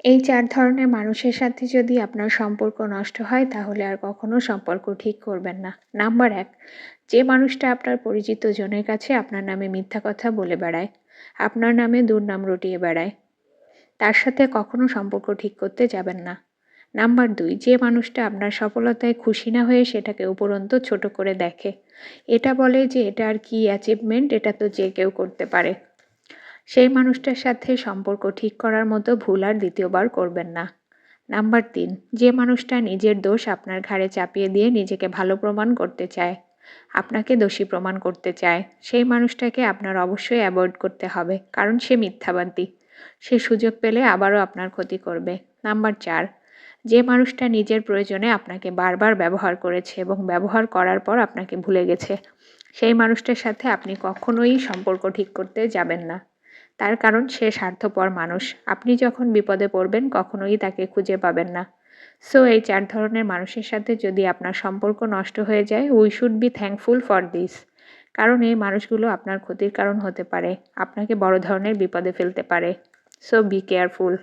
এই ৪ ধরনের মানুষের সাথে যদি আপনার সম্পর্ক নষ্ট হয় তাহলে আর কখনো সম্পর্ক ঠিক করবেন না। নাম্বার ১, যে মানুষটা আপনার পরিচিত জনের কাছে আপনার নামে মিথ্যা কথা বলে বেড়ায়, আপনার নামে দুর্নাম রটিয়ে বেড়ায়, তার সাথে কখনো সম্পর্ক ঠিক করতে যাবেন না। নাম্বার ২, যে মানুষটা আপনার সফলতায় খুশি না হয়ে সেটাকে উপরন্তু ছোট করে দেখে। এটা বলে যে এটা আর কি অ্যাচিভমেন্ট, এটা তো যে কেউ করতে পারে। সেই মানুষটার সাথে সম্পর্ক ঠিক করার মতো ভুল আর দ্বিতীয়বার করবেন না। নাম্বার ৩, যে মানুষটা নিজের দোষ আপনার ঘাড়ে চাপিয়ে দিয়ে নিজেকে ভালো প্রমাণ করতে চায়, আপনাকে দোষী প্রমাণ করতে চায়, সেই মানুষটাকে আপনার অবশ্যই অ্যাভয়েড করতে হবে, কারণ সে মিথ্যাবাদী। সে সুযোগ পেলে আবারও আপনার ক্ষতি করবে। নাম্বার ৪, যে মানুষটা নিজের প্রয়োজনে আপনাকে বারবার ব্যবহার করেছে এবং ব্যবহার করার পর আপনাকে ভুলে গেছে, সেই মানুষটার সাথে আপনি কখনোই সম্পর্ক ঠিক করতে যাবেন না। তার কারণ সে স্বার্থপর মানুষ। আপনি যখন বিপদে পড়বেন কখনোই তাকে খুঁজে পাবেন না। সো এই ৪ ধরনের মানুষের সাথে যদি আপনার সম্পর্ক নষ্ট হয়ে যায়, we should be thankful for this. কারণ এই মানুষগুলো আপনার ক্ষতির কারণ হতে পারে, আপনাকে বড় ধরনের বিপদে ফেলতে পারে। So be careful.